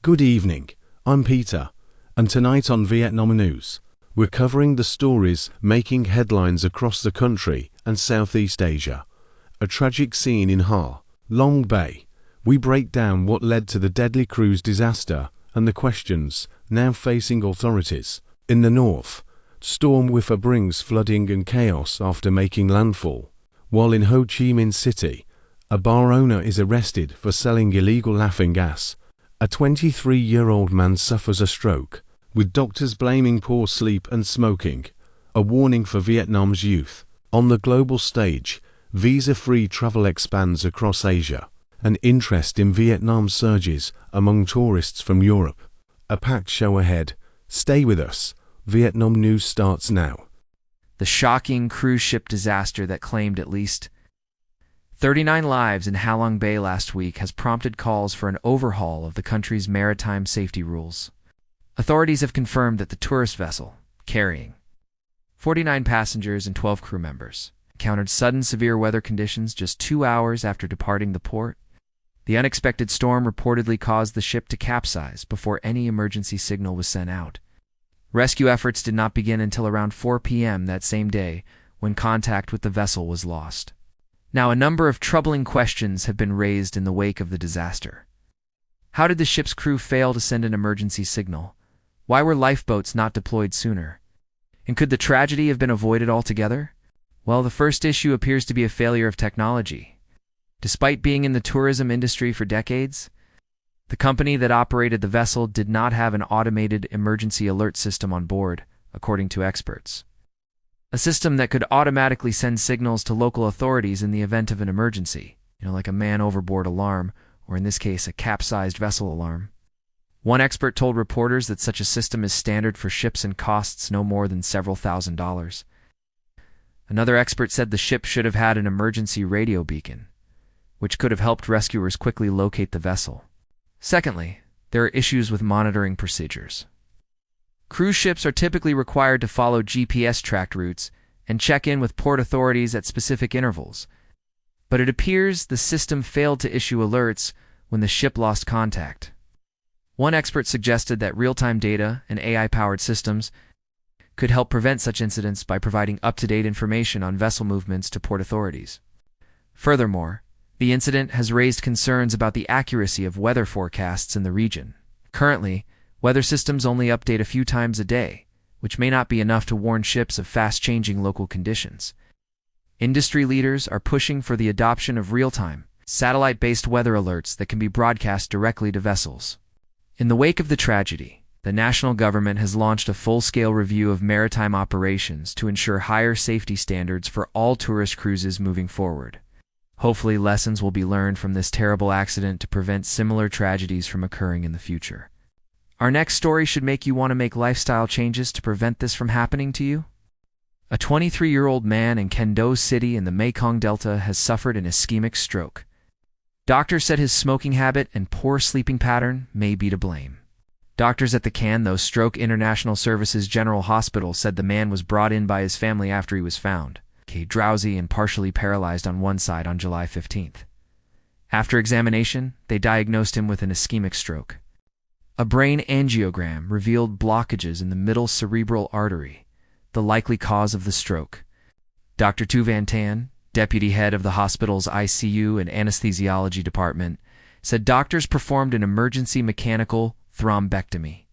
Good evening, I'm Peter, and tonight on Vietnam News, we're covering the stories making headlines across the country and Southeast Asia. A tragic scene in Ha Long Bay. We break down what led to the deadly cruise disaster and the questions now facing authorities. In the north, Storm Wipha brings flooding and chaos after making landfall, while in Ho Chi Minh City, a bar owner is arrested for selling illegal laughing gas. A 23-year-old man suffers a stroke, with doctors blaming poor sleep and smoking. A warning for Vietnam's youth. On the global stage, visa-free travel expands across Asia, and interest in Vietnam surges among tourists from Europe. A packed show ahead. Stay with us. Vietnam News starts now. The shocking cruise ship disaster that claimed at least 39 lives in Ha Long Bay last week has prompted calls for an overhaul of the country's maritime safety rules. Authorities have confirmed that the tourist vessel, carrying 49 passengers and 12 crew members, encountered sudden severe weather conditions just 2 hours after departing the port. The unexpected storm reportedly caused the ship to capsize before any emergency signal was sent out. Rescue efforts did not begin until around 4 p.m. that same day, when contact with the vessel was lost. Now, a number of troubling questions have been raised in the wake of the disaster. How did the ship's crew fail to send an emergency signal? Why were lifeboats not deployed sooner? And could the tragedy have been avoided altogether? Well, the first issue appears to be a failure of technology. Despite being in the tourism industry for decades, the company that operated the vessel did not have an automated emergency alert system on board, according to experts. A system that could automatically send signals to local authorities in the event of an emergency, like a man overboard alarm, or in this case, a capsized vessel alarm. One expert told reporters that such a system is standard for ships and costs no more than several $1,000s. Another expert said the ship should have had an emergency radio beacon, which could have helped rescuers quickly locate the vessel. Secondly, there are issues with monitoring procedures. Cruise ships are typically required to follow GPS-tracked routes and check in with port authorities at specific intervals, but it appears the system failed to issue alerts when the ship lost contact. One expert suggested that real-time data and AI-powered systems could help prevent such incidents by providing up-to-date information on vessel movements to port authorities. Furthermore, the incident has raised concerns about the accuracy of weather forecasts in the region. Currently, weather systems only update a few times a day, which may not be enough to warn ships of fast-changing local conditions. Industry leaders are pushing for the adoption of real-time, satellite-based weather alerts that can be broadcast directly to vessels. In the wake of the tragedy, the national government has launched a full-scale review of maritime operations to ensure higher safety standards for all tourist cruises moving forward. Hopefully, lessons will be learned from this terrible accident to prevent similar tragedies from occurring in the future. Our next story should make you want to make lifestyle changes to prevent this from happening to you. A 23-year-old man in Kendo City in the Mekong Delta has suffered an ischemic stroke. Doctors said his smoking habit and poor sleeping pattern may be to blame. Doctors at the Kando Stroke International Services General Hospital said the man was brought in by his family after he was found, drowsy and partially paralyzed on one side on July 15th. After examination, they diagnosed him with an ischemic stroke. A brain angiogram revealed blockages in the middle cerebral artery, the likely cause of the stroke. Dr. Tu Van Tan, deputy head of the hospital's ICU and anesthesiology department, said doctors performed an emergency mechanical thrombectomy,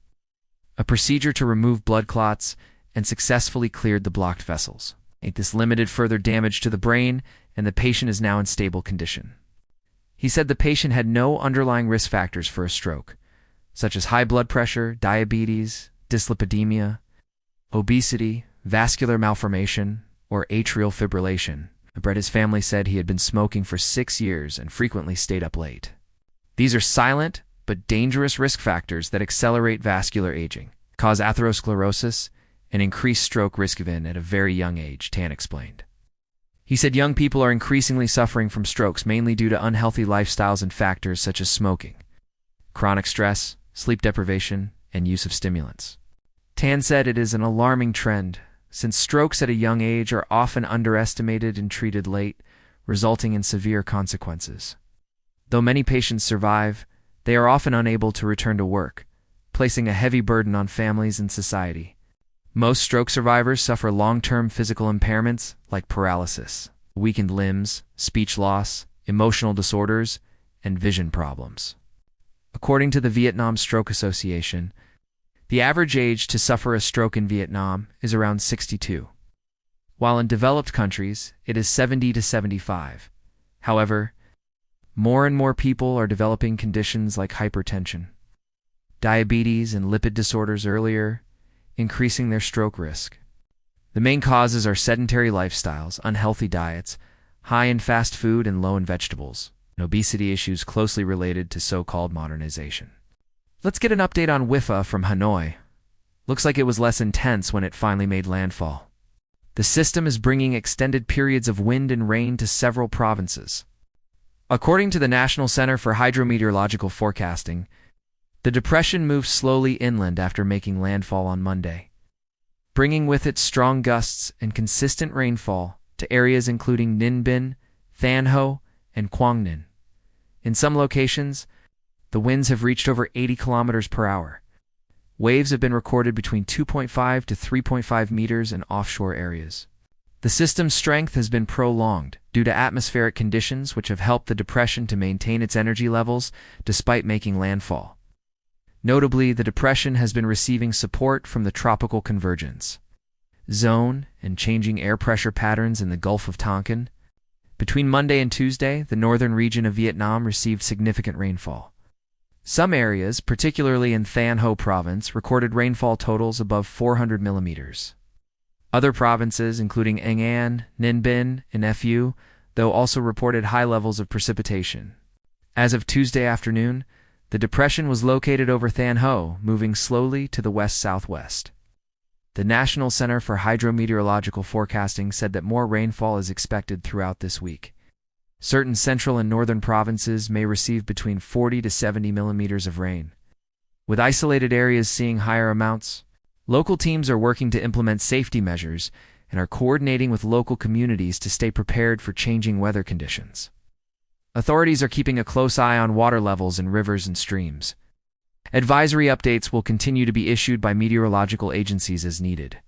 a procedure to remove blood clots, and successfully cleared the blocked vessels. This limited further damage to the brain, and the patient is now in stable condition. He said the patient had no underlying risk factors for a stroke, such as high blood pressure, diabetes, dyslipidemia, obesity, vascular malformation, or atrial fibrillation. His family said he had been smoking for 6 years and frequently stayed up late. These are silent but dangerous risk factors that accelerate vascular aging, cause atherosclerosis, and increase stroke risk even at a very young age, Tan explained. He said young people are increasingly suffering from strokes mainly due to unhealthy lifestyles and factors such as smoking, chronic stress, sleep deprivation, and use of stimulants. Tan said it is an alarming trend, since strokes at a young age are often underestimated and treated late, resulting in severe consequences. Though many patients survive, they are often unable to return to work, placing a heavy burden on families and society. Most stroke survivors suffer long-term physical impairments like paralysis, weakened limbs, speech loss, emotional disorders, and vision problems. According to the Vietnam Stroke Association, the average age to suffer a stroke in Vietnam is around 62, while in developed countries it is 70 to 75. However, more and more people are developing conditions like hypertension, diabetes, and lipid disorders earlier, increasing their stroke risk. The main causes are sedentary lifestyles, unhealthy diets, high in fast food and low in vegetables, and obesity issues closely related to so-called modernization. Let's get an update on Wipha from Hanoi. Looks like it was less intense when it finally made landfall. The system is bringing extended periods of wind and rain to several provinces. According to the National Center for Hydrometeorological Forecasting, the depression moved slowly inland after making landfall on Monday, bringing with it strong gusts and consistent rainfall to areas including Ninh Binh, Than Ho, and Quang Ninh. In some locations, the winds have reached over 80 kilometers per hour. Waves have been recorded between 2.5 to 3.5 meters in offshore areas. The system's strength has been prolonged due to atmospheric conditions which have helped the depression to maintain its energy levels despite making landfall. Notably, the depression has been receiving support from the tropical convergence zone and changing air pressure patterns in the Gulf of Tonkin. Between Monday and Tuesday, the northern region of Vietnam received significant rainfall. Some areas, particularly in Than Ho province, recorded rainfall totals above 400 millimeters. Other provinces, including Anh An, Ninh Binh, and Phu, though also reported high levels of precipitation. As of Tuesday afternoon, the depression was located over Than Ho, moving slowly to the west-southwest. The National Center for Hydrometeorological Forecasting said that more rainfall is expected throughout this week. Certain central and northern provinces may receive between 40 to 70 millimeters of rain. With isolated areas seeing higher amounts, local teams are working to implement safety measures and are coordinating with local communities to stay prepared for changing weather conditions. Authorities are keeping a close eye on water levels in rivers and streams. Advisory updates will continue to be issued by meteorological agencies as needed.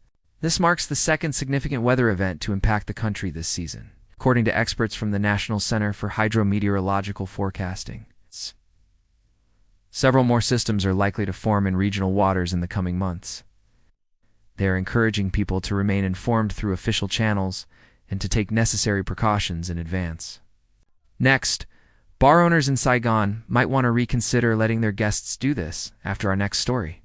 This marks the second significant weather event to impact the country this season, according to experts from the National Center for Hydrometeorological Forecasting. Several more systems are likely to form in regional waters in the coming months. They are encouraging people to remain informed through official channels and to take necessary precautions in advance. Next, bar owners in Saigon might want to reconsider letting their guests do this after our next story.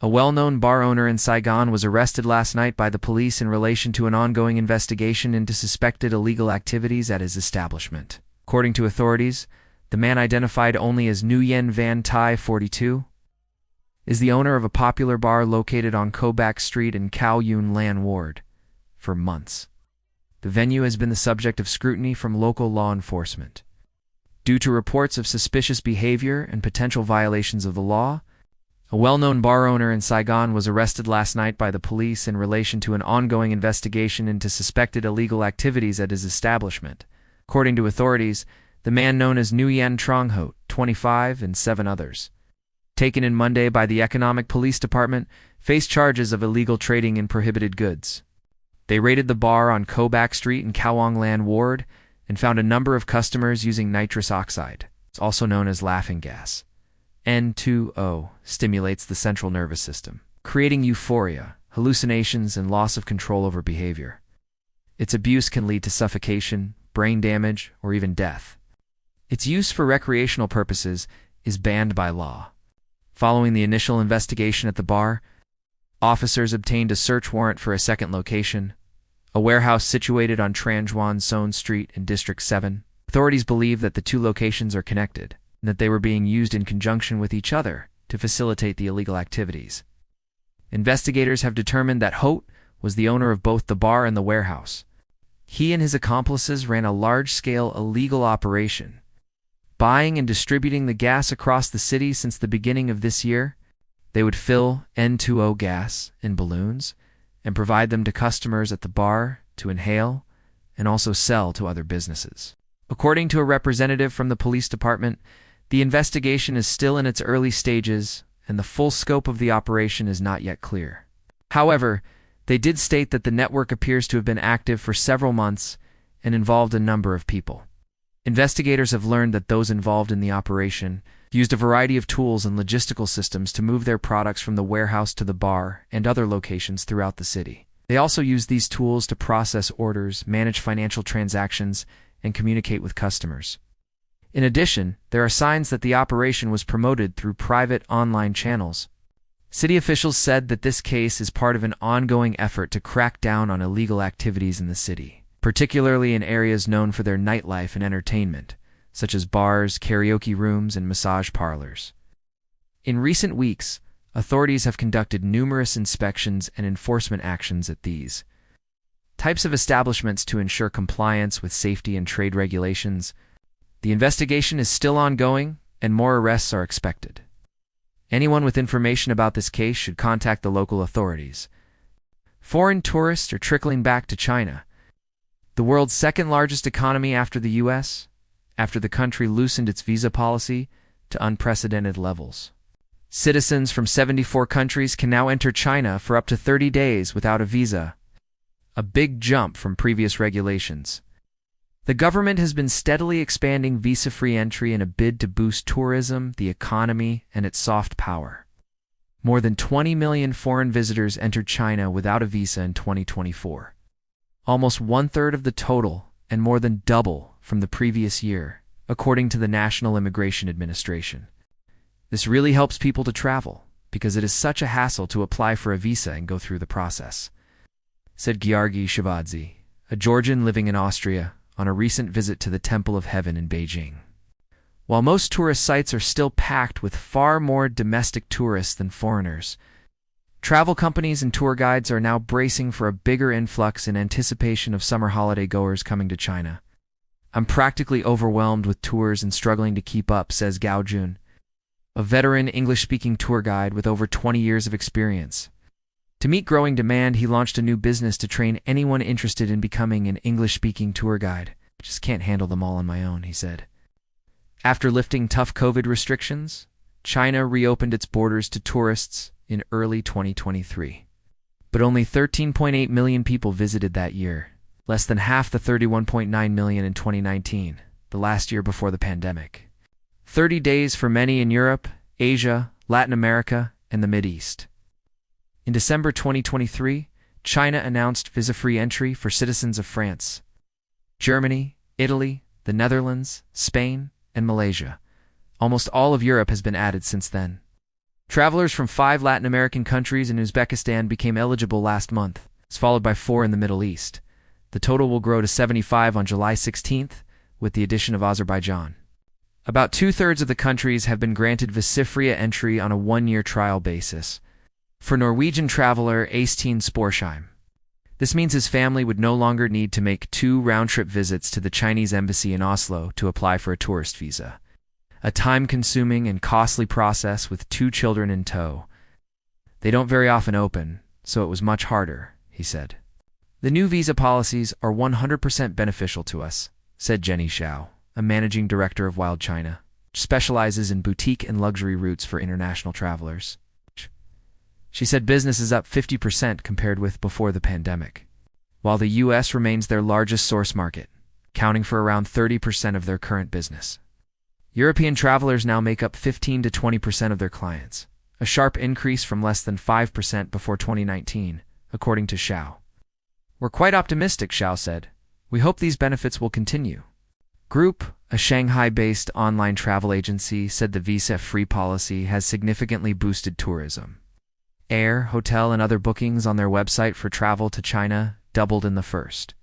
A well-known bar owner in Saigon was arrested last night by the police in relation to an ongoing investigation into suspected illegal activities at his establishment. According to authorities, the man, identified only as Nguyen Van Thai, 42, is the owner of a popular bar located on Koback Street in Khao Yun Lan Ward for months. The venue has been the subject of scrutiny from local law enforcement. Due to reports of suspicious behavior and potential violations of the law, a well-known bar owner in Saigon was arrested last night by the police in relation to an ongoing investigation into suspected illegal activities at his establishment. According to authorities, the man, known as Nguyen Trong Ho, 25, and 7 others, taken in Monday by the Economic Police Department, faced charges of illegal trading in prohibited goods. They raided the bar on Koback Street in Khao Lan Ward and found a number of customers using nitrous oxide, it's also known as laughing gas. N2O stimulates the central nervous system, creating euphoria, hallucinations, and loss of control over behavior. Its abuse can lead to suffocation, brain damage, or even death. Its use for recreational purposes is banned by law. Following the initial investigation at the bar, officers obtained a search warrant for a second location, a warehouse situated on Tran Duan Son Street in District 7. Authorities believe that the two locations are connected, and that they were being used in conjunction with each other to facilitate the illegal activities. Investigators have determined that Hote was the owner of both the bar and the warehouse. He and his accomplices ran a large-scale illegal operation, buying and distributing the gas across the city since the beginning of this year. They would fill N2O gas in balloons and provide them to customers at the bar to inhale and also sell to other businesses. According to a representative from the police department, The investigation is still in its early stages, and the full scope of the operation is not yet clear. However, they did state that the network appears to have been active for several months and involved a number of people. Investigators have learned that those involved in the operation used a variety of tools and logistical systems to move their products from the warehouse to the bar and other locations throughout the city. They also used these tools to process orders, manage financial transactions, and communicate with customers. In addition, there are signs that the operation was promoted through private online channels. City officials said that this case is part of an ongoing effort to crack down on illegal activities in the city, particularly in areas known for their nightlife and entertainment, such as bars, karaoke rooms, and massage parlors. In recent weeks, authorities have conducted numerous inspections and enforcement actions at these types of establishments to ensure compliance with safety and trade regulations. The investigation is still ongoing, and more arrests are expected. Anyone with information about this case should contact the local authorities. Foreign tourists are trickling back to China, the world's second-largest economy after the U.S., after the country loosened its visa policy to unprecedented levels. Citizens from 74 countries can now enter China for up to 30 days without a visa, a big jump from previous regulations. The government has been steadily expanding visa-free entry in a bid to boost tourism, the economy, and its soft power. More than 20 million foreign visitors entered China without a visa in 2024. Almost one-third of the total, and more than double from the previous year, according to the National Immigration Administration. This really helps people to travel, because it is such a hassle to apply for a visa and go through the process, said Georgi Shavadze, a Georgian living in Austria, on a recent visit to the Temple of Heaven in Beijing. While most tourist sites are still packed with far more domestic tourists than foreigners, travel companies and tour guides are now bracing for a bigger influx in anticipation of summer holiday goers coming to China. I'm practically overwhelmed with tours and struggling to keep up, says Gao Jun, a veteran English-speaking tour guide with over 20 years of experience. To meet growing demand, he launched a new business to train anyone interested in becoming an English-speaking tour guide. I just can't handle them all on my own, he said. After lifting tough COVID restrictions, China reopened its borders to tourists in early 2023. But only 13.8 million people visited that year, less than half the 31.9 million in 2019, the last year before the pandemic. 30 days for many in Europe, Asia, Latin America, and the Mideast. In December 2023, China announced visa-free entry for citizens of France, Germany, Italy, the Netherlands, Spain, and Malaysia. Almost all of Europe has been added since then. Travelers from 5 Latin American countries and Uzbekistan became eligible last month, followed by 4 in the Middle East. The total will grow to 75 on July 16th, with the addition of Azerbaijan. About 2/3 of the countries have been granted visa-free entry on a 1-year trial basis. For Norwegian traveler Eystein Sporsheim, this means his family would no longer need to make 2 round-trip visits to the Chinese embassy in Oslo to apply for a tourist visa, a time-consuming and costly process with 2 children in tow. They don't very often open, so it was much harder, he said. The new visa policies are 100% beneficial to us, said Jenny Xiao, a managing director of Wild China, which specializes in boutique and luxury routes for international travelers. She said business is up 50% compared with before the pandemic, while the U.S. remains their largest source market, accounting for around 30% of their current business. European travelers now make up 15 to 20% of their clients, a sharp increase from less than 5% before 2019, according to Xiao. We're quite optimistic, Xiao said. We hope these benefits will continue. Group, a Shanghai-based online travel agency, said the visa-free policy has significantly boosted tourism. Air, hotel, and other bookings on their website for travel to China doubled in the first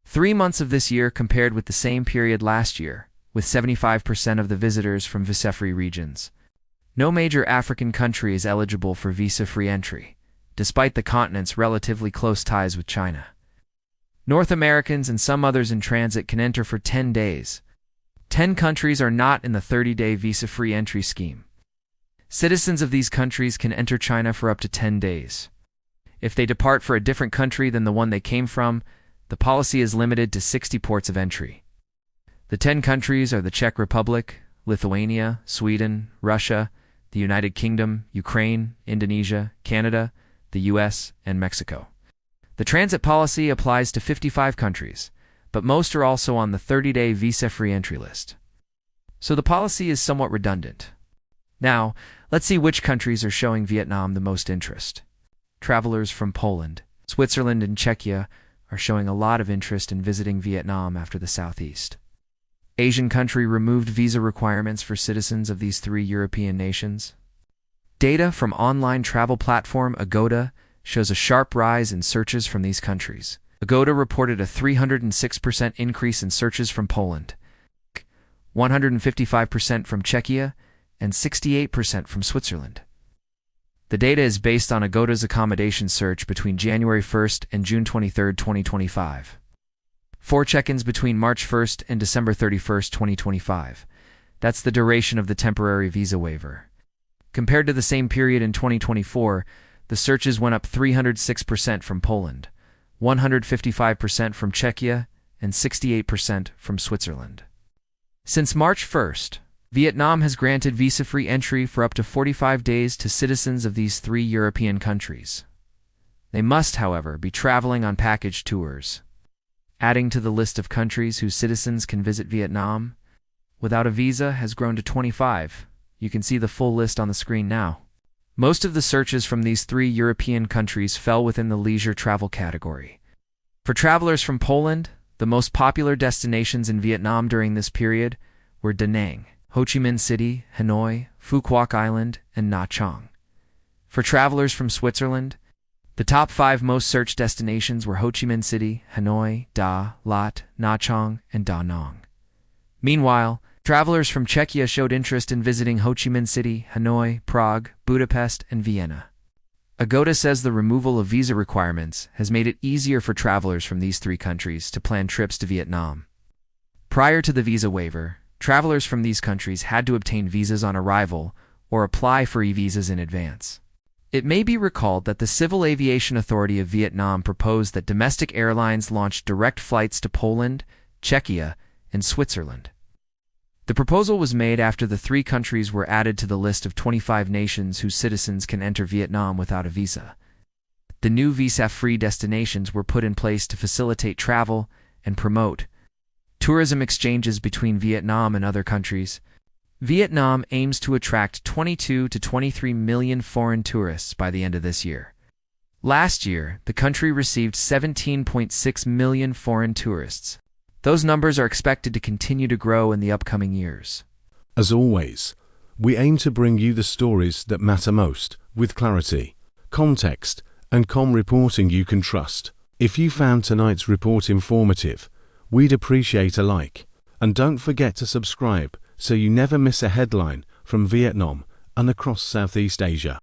3 months of this year compared with the same period last year, with 75% of the visitors from visa-free regions. No major African country is eligible for visa-free entry, despite the continent's relatively close ties with China. North Americans and some others in transit can enter for 10 days. 10 countries are not in the 30-day visa-free entry scheme. Citizens of these countries can enter China for up to 10 days. If they depart for a different country than the one they came from, the policy is limited to 60 ports of entry. The 10 countries are the Czech Republic, Lithuania, Sweden, Russia, the United Kingdom, Ukraine, Indonesia, Canada, the US, and Mexico. The transit policy applies to 55 countries, but most are also on the 30-day visa-free entry list. So the policy is somewhat redundant. Now, let's see which countries are showing Vietnam the most interest. Travelers from Poland, Switzerland, and Czechia are showing a lot of interest in visiting Vietnam after the Southeast. Asian country removed visa requirements for citizens of these 3 European nations. Data from online travel platform Agoda shows a sharp rise in searches from these countries. Agoda reported a 306% increase in searches from Poland, 155% from Czechia, and 68% from Switzerland. The data is based on Agoda's accommodation search between January 1st and June 23, 2025. 4 check-ins between March 1st and December 31st, 2025. That's the duration of the temporary visa waiver. Compared to the same period in 2024, the searches went up 306% from Poland, 155% from Czechia, and 68% from Switzerland. Since March 1st, Vietnam has granted visa-free entry for up to 45 days to citizens of these 3 European countries. They must, however, be traveling on package tours. Adding to the list of countries whose citizens can visit Vietnam without a visa has grown to 25. You can see the full list on the screen now. Most of the searches from these 3 European countries fell within the leisure travel category. For travelers from Poland, the most popular destinations in Vietnam during this period were Da Nang, Ho Chi Minh City, Hanoi, Phu Quoc Island, and Nha Trang. For travelers from Switzerland, the top 5 most searched destinations were Ho Chi Minh City, Hanoi, Da, Lat, Nha Trang, and Da Nang. Meanwhile, travelers from Czechia showed interest in visiting Ho Chi Minh City, Hanoi, Prague, Budapest, and Vienna. Agoda says the removal of visa requirements has made it easier for travelers from these 3 countries to plan trips to Vietnam. Prior to the visa waiver, travelers from these countries had to obtain visas on arrival or apply for e-visas in advance. It may be recalled that the Civil Aviation Authority of Vietnam proposed that domestic airlines launch direct flights to Poland, Czechia, and Switzerland. The proposal was made after the 3 countries were added to the list of 25 nations whose citizens can enter Vietnam without a visa. The new visa-free destinations were put in place to facilitate travel and promote tourism exchanges between Vietnam and other countries. Vietnam aims to attract 22 to 23 million foreign tourists by the end of this year. Last year, the country received 17.6 million foreign tourists. Those numbers are expected to continue to grow in the upcoming years. As always, we aim to bring you the stories that matter most, with clarity, context, and calm reporting you can trust. If you found tonight's report informative, we'd appreciate a like. And don't forget to subscribe so you never miss a headline from Vietnam and across Southeast Asia.